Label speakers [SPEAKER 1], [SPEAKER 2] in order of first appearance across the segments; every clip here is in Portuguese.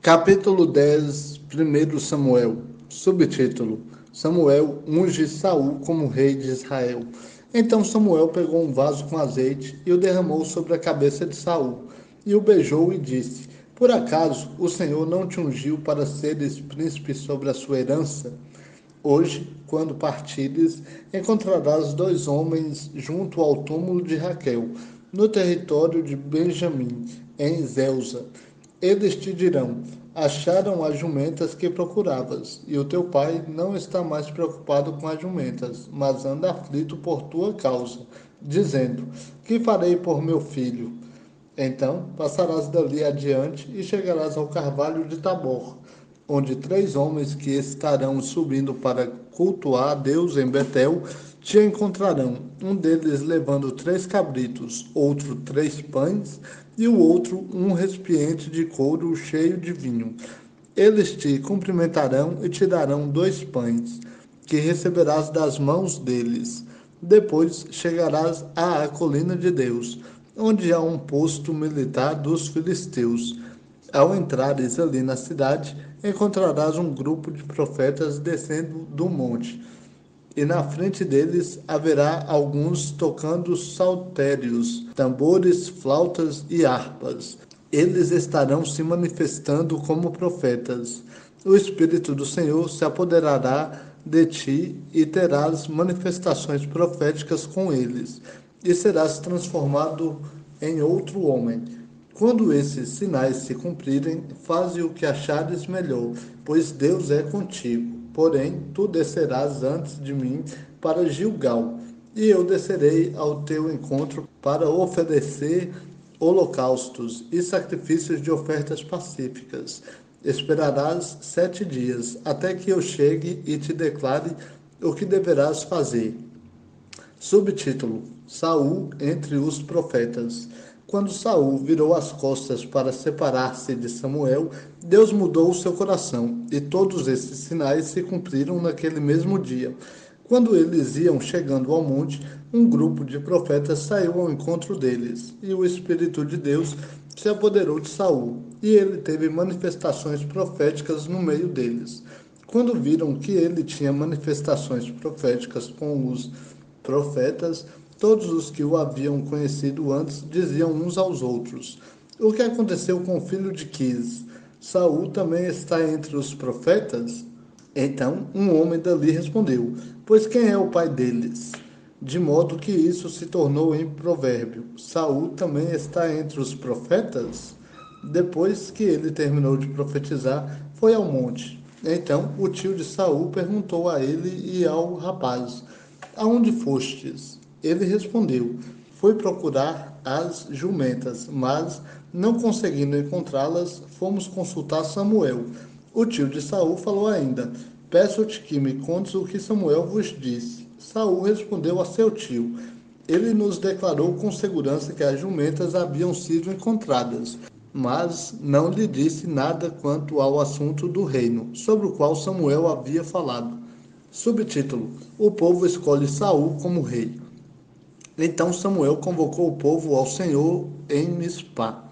[SPEAKER 1] Capítulo 10, 1 Samuel. Subtítulo: Samuel unge Saul como rei de Israel. Então Samuel pegou um vaso com azeite e o derramou sobre a cabeça de Saul, e o beijou e disse: Por acaso o Senhor não te ungiu para seres príncipe sobre a sua herança? Hoje, quando partires, encontrarás 2 homens junto ao túmulo de Raquel, no território de Benjamim, em Zelza. Eles te dirão: acharam as jumentas que procuravas, e o teu pai não está mais preocupado com as jumentas, mas anda aflito por tua causa, dizendo: que farei por meu filho? Então passarás dali adiante e chegarás ao carvalho de Tabor, onde 3 homens que estarão subindo para cultuar a Deus em Betel te encontrarão, um deles levando 3 cabritos, outro 3 pães e o outro um recipiente de couro cheio de vinho. Eles te cumprimentarão e te darão 2 pães, que receberás das mãos deles. Depois chegarás à colina de Deus, onde há um posto militar dos filisteus. Ao entrares ali na cidade, encontrarás um grupo de profetas descendo do monte, e na frente deles haverá alguns tocando saltérios, tambores, flautas e harpas. Eles estarão se manifestando como profetas. O Espírito do Senhor se apoderará de ti e terás manifestações proféticas com eles, e serás transformado em outro homem. Quando esses sinais se cumprirem, faze o que achares melhor, pois Deus é contigo. Porém, tu descerás antes de mim para Gilgal, e eu descerei ao teu encontro para oferecer holocaustos e sacrifícios de ofertas pacíficas. Esperarás 7 dias, até que eu chegue e te declare o que deverás fazer. Subtítulo: Saul entre os profetas. Quando Saul virou as costas para separar-se de Samuel, Deus mudou o seu coração, e todos esses sinais se cumpriram naquele mesmo dia. Quando eles iam chegando ao monte, um grupo de profetas saiu ao encontro deles, e o Espírito de Deus se apoderou de Saul, e ele teve manifestações proféticas no meio deles. Quando viram que ele tinha manifestações proféticas com os profetas, todos os que o haviam conhecido antes diziam uns aos outros: O que aconteceu com o filho de Quis? Saul também está entre os profetas? Então um homem dali respondeu: Pois quem é o pai deles? De modo que isso se tornou em provérbio: Saul também está entre os profetas? Depois que ele terminou de profetizar, foi ao monte. Então o tio de Saul perguntou a ele e ao rapaz: Aonde fostes? Ele respondeu: Fui procurar as jumentas, mas, não conseguindo encontrá-las, fomos consultar Samuel. O tio de Saul falou ainda: Peço-te que me contes o que Samuel vos disse. Saul respondeu a seu tio: Ele nos declarou com segurança que as jumentas haviam sido encontradas, mas não lhe disse nada quanto ao assunto do reino, sobre o qual Samuel havia falado. Subtítulo: O povo escolhe Saul como rei. Então Samuel convocou o povo ao Senhor em Mispá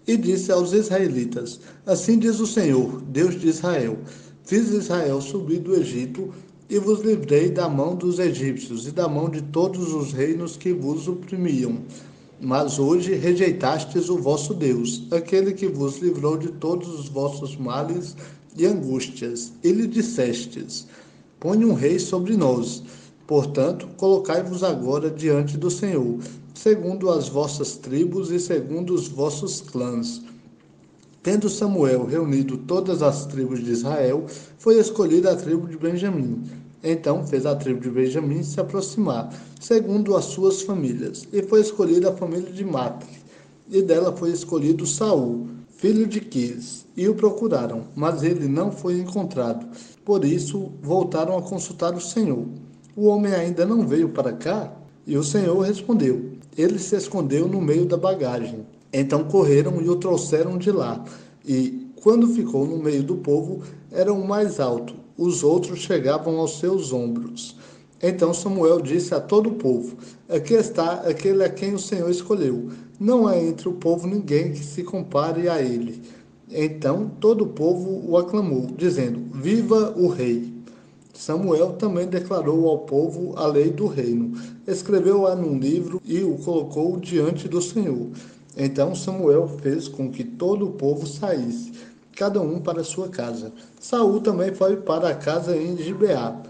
[SPEAKER 1] e disse aos israelitas: Assim diz o Senhor, Deus de Israel: Fiz Israel subir do Egito e vos livrei da mão dos egípcios e da mão de todos os reinos que vos oprimiam. Mas hoje rejeitastes o vosso Deus, aquele que vos livrou de todos os vossos males e angústias, e lhe dissestes: Põe um rei sobre nós. Portanto, colocai-vos agora diante do Senhor, segundo as vossas tribos e segundo os vossos clãs. Tendo Samuel reunido todas as tribos de Israel, foi escolhida a tribo de Benjamim. Então fez a tribo de Benjamim se aproximar, segundo as suas famílias, e foi escolhida a família de Matre, e dela foi escolhido Saul, filho de Quis, e o procuraram, mas ele não foi encontrado. Por isso voltaram a consultar o Senhor. O homem ainda não veio para cá? E o Senhor respondeu: Ele se escondeu no meio da bagagem. Então correram e o trouxeram de lá. E, quando ficou no meio do povo, era o mais alto. Os outros chegavam aos seus ombros. Então Samuel disse a todo o povo: Aqui está aquele a quem o Senhor escolheu. Não há entre o povo ninguém que se compare a ele. Então todo o povo o aclamou, dizendo: Viva o rei! Samuel também declarou ao povo a lei do reino. Escreveu-a num livro e o colocou diante do Senhor. Então Samuel fez com que todo o povo saísse, cada um para sua casa. Saul também foi para a casa em Gibeá,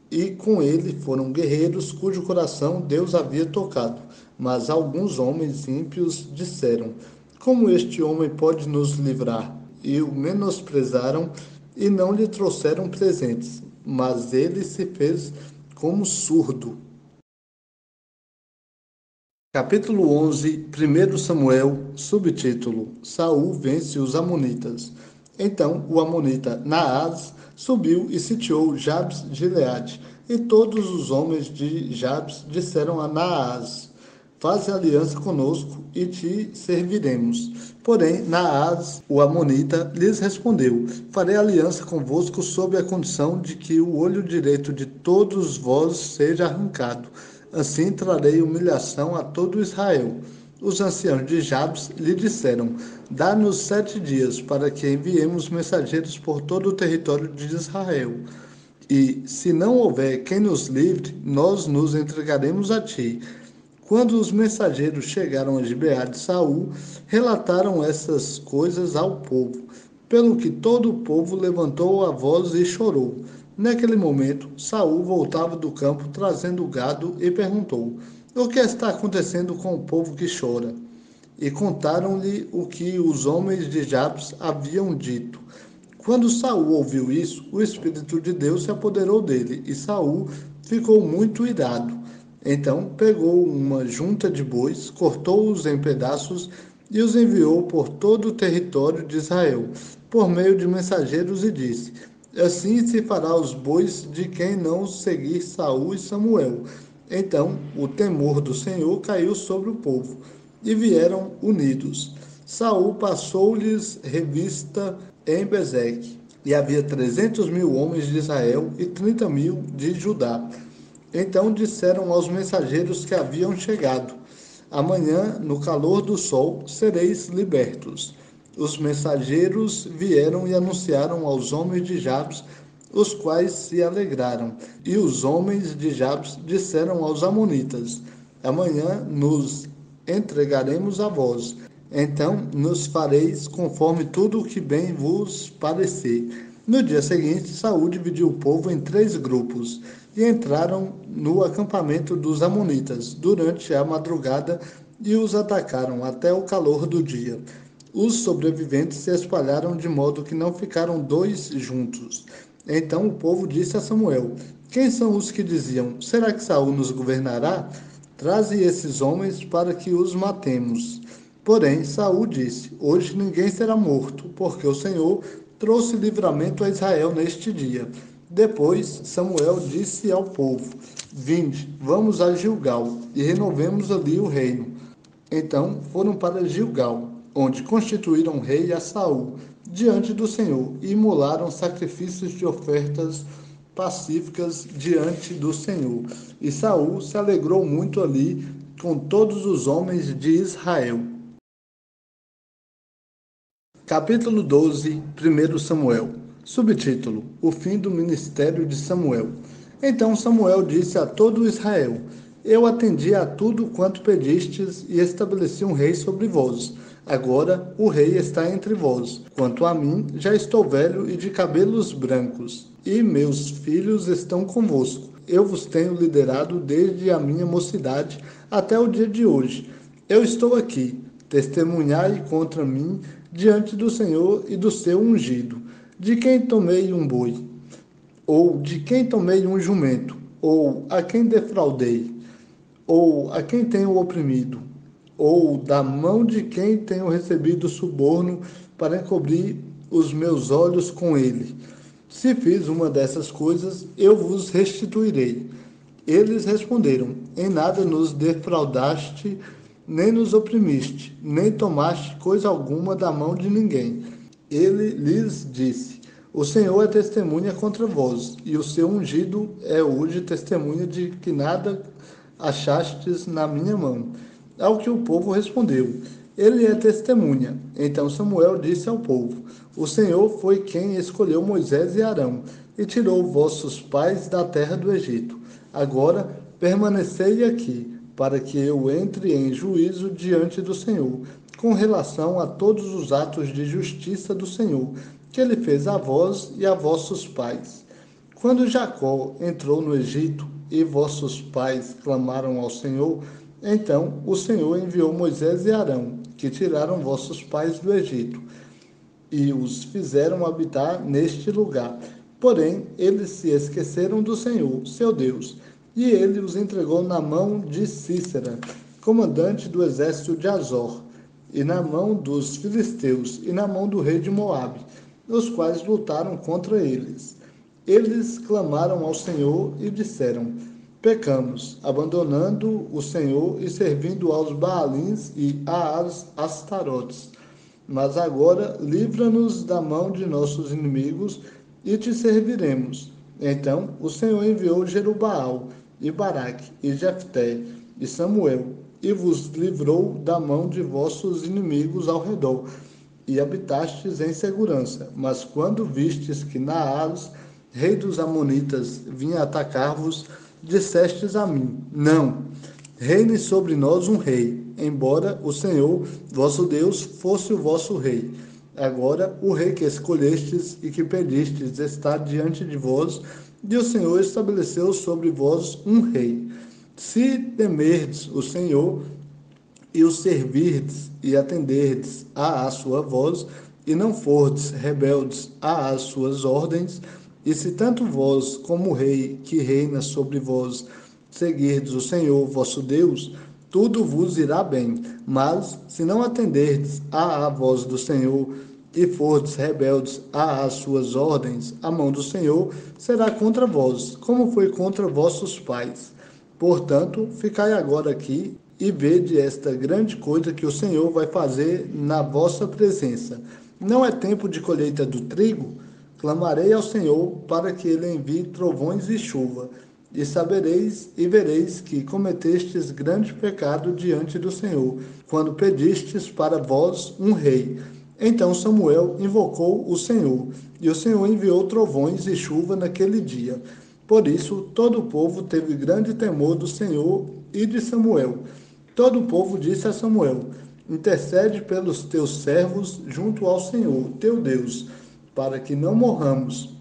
[SPEAKER 1] e com ele foram guerreiros cujo coração Deus havia tocado. Mas alguns homens ímpios disseram: Como este homem pode nos livrar? E o menosprezaram e não lhe trouxeram presentes. Mas ele se fez como surdo. Capítulo 11, 1 Samuel, subtítulo: Saul vence os amonitas. Então o amonita Naás subiu e sitiou Jabes de Gileade, e todos os homens de Jabes disseram a Naás: Faze aliança conosco e te serviremos. Porém, Naás, o amonita, lhes respondeu: Farei aliança convosco sob a condição de que o olho direito de todos vós seja arrancado. Assim trarei humilhação a todo Israel. Os anciãos de Jabes lhe disseram: Dá-nos 7 dias para que enviemos mensageiros por todo o território de Israel. E, se não houver quem nos livre, nós nos entregaremos a ti. Quando os mensageiros chegaram a Gibeá de Saul, relataram essas coisas ao povo, pelo que todo o povo levantou a voz e chorou. Naquele momento, Saul voltava do campo trazendo gado e perguntou: O que está acontecendo com o povo que chora? E contaram-lhe o que os homens de Jabes haviam dito. Quando Saul ouviu isso, o Espírito de Deus se apoderou dele, e Saul ficou muito irado. Então pegou uma junta de bois, cortou-os em pedaços e os enviou por todo o território de Israel, por meio de mensageiros, e disse: Assim se fará os bois de quem não seguir Saul e Samuel. Então o temor do Senhor caiu sobre o povo, e vieram unidos. Saul passou-lhes revista em Bezeque, e havia 300.000 homens de Israel e 30.000 de Judá. Então disseram aos mensageiros que haviam chegado: Amanhã, no calor do sol, sereis libertos. Os mensageiros vieram e anunciaram aos homens de Jabes, os quais se alegraram. E os homens de Jabes disseram aos amonitas: Amanhã nos entregaremos a vós. Então nos fareis conforme tudo o que bem vos parecer. No dia seguinte, Saul dividiu o povo em 3 grupos e entraram no acampamento dos amonitas durante a madrugada e os atacaram até o calor do dia. Os sobreviventes se espalharam de modo que não ficaram 2 juntos. Então o povo disse a Samuel: Quem são os que diziam: Será que Saul nos governará? Traze esses homens para que os matemos. Porém, Saul disse: Hoje ninguém será morto, porque o Senhor trouxe livramento a Israel neste dia. Depois, Samuel disse ao povo: Vinde, vamos a Gilgal e renovemos ali o reino. Então foram para Gilgal, onde constituíram rei a Saul, diante do Senhor, e imolaram sacrifícios de ofertas pacíficas diante do Senhor. E Saul se alegrou muito ali com todos os homens de Israel. Capítulo 12, 1 Samuel. Subtítulo: O fim do ministério de Samuel. Então Samuel disse a todo Israel: Eu atendi a tudo quanto pedistes e estabeleci um rei sobre vós. Agora o rei está entre vós. Quanto a mim, já estou velho e de cabelos brancos, e meus filhos estão convosco. Eu vos tenho liderado desde a minha mocidade até o dia de hoje. Eu estou aqui. Testemunhai contra mim diante do Senhor e do seu ungido. De quem tomei um boi? Ou de quem tomei um jumento? Ou a quem defraudei? Ou a quem tenho oprimido? Ou da mão de quem tenho recebido suborno para encobrir os meus olhos com ele? Se fiz uma dessas coisas, eu vos restituirei. Eles responderam: Em nada nos defraudaste, nem nos oprimiste, nem tomaste coisa alguma da mão de ninguém. Ele lhes disse: O Senhor é testemunha contra vós, e o seu ungido é hoje testemunha de que nada achastes na minha mão. Ao que o povo respondeu: ele é testemunha. Então Samuel disse ao povo: O Senhor foi quem escolheu Moisés e Arão, e tirou vossos pais da terra do Egito. Agora permanecei aqui, para que eu entre em juízo diante do Senhor, com relação a todos os atos de justiça do Senhor, que ele fez a vós e a vossos pais. Quando Jacó entrou no Egito e vossos pais clamaram ao Senhor, então o Senhor enviou Moisés e Arão, que tiraram vossos pais do Egito, e os fizeram habitar neste lugar. Porém, eles se esqueceram do Senhor, seu Deus, e ele os entregou na mão de Císera, comandante do exército de Azor, e na mão dos filisteus, e na mão do rei de Moabe, os quais lutaram contra eles. Eles clamaram ao Senhor e disseram: Pecamos, abandonando o Senhor e servindo aos Baalins e às Astarotes. Mas agora livra-nos da mão de nossos inimigos e te serviremos. Então o Senhor enviou Jerubaal, e Baraque, e Jefté, e Samuel, e vos livrou da mão de vossos inimigos ao redor, e habitastes em segurança. Mas quando vistes que Naás, rei dos Amonitas, vinha atacar-vos, dissestes a mim: Não, reine sobre nós um rei, embora o Senhor, vosso Deus, fosse o vosso rei. Agora, o rei que escolhestes e que pedistes está diante de vós, e o Senhor estabeleceu sobre vós um rei. Se temerdes o Senhor, e o servirdes e atenderdes à sua voz, e não fordes rebeldes às suas ordens, e se tanto vós como o rei que reina sobre vós seguirdes o Senhor vosso Deus, tudo vos irá bem. Mas, se não atenderdes à voz do Senhor, e fordes rebeldes às suas ordens, a mão do Senhor será contra vós, como foi contra vossos pais. Portanto, ficai agora aqui e vede esta grande coisa que o Senhor vai fazer na vossa presença. Não é tempo de colheita do trigo? Clamarei ao Senhor para que ele envie trovões e chuva, e sabereis e vereis que cometestes grande pecado diante do Senhor, quando pedistes para vós um rei. Então Samuel invocou o Senhor, e o Senhor enviou trovões e chuva naquele dia. Por isso, todo o povo teve grande temor do Senhor e de Samuel. Todo o povo disse a Samuel: Intercede pelos teus servos junto ao Senhor, teu Deus, para que não morramos,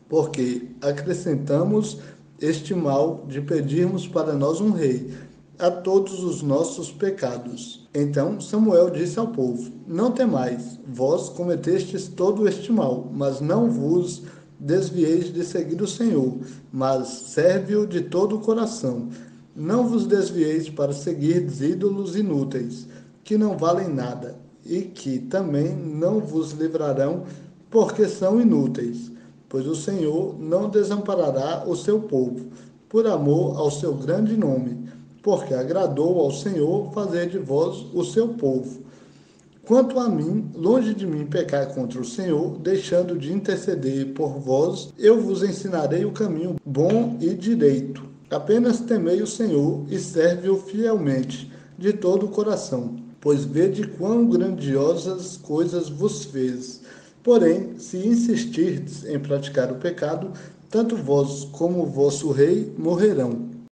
[SPEAKER 1] porque acrescentamos este mal de pedirmos para nós um rei, a todos os nossos pecados. Então Samuel disse ao povo: Não temais, vós cometestes todo este mal, mas não vos desvieis de seguir o Senhor, mas serve-o de todo o coração. Não vos desvieis para seguir ídolos inúteis, que não valem nada, e que também não vos livrarão, porque são inúteis. Pois o Senhor não desamparará o seu povo, por amor ao seu grande nome, porque agradou ao Senhor fazer de vós o seu povo. Quanto a mim, longe de mim pecar contra o Senhor, deixando de interceder por vós, eu vos ensinarei o caminho bom e direito. Apenas temei o Senhor e serve-o fielmente, de todo o coração, pois vede quão grandiosas coisas vos fez. Porém, se insistirdes em praticar o pecado, tanto vós como o vosso rei morrerão.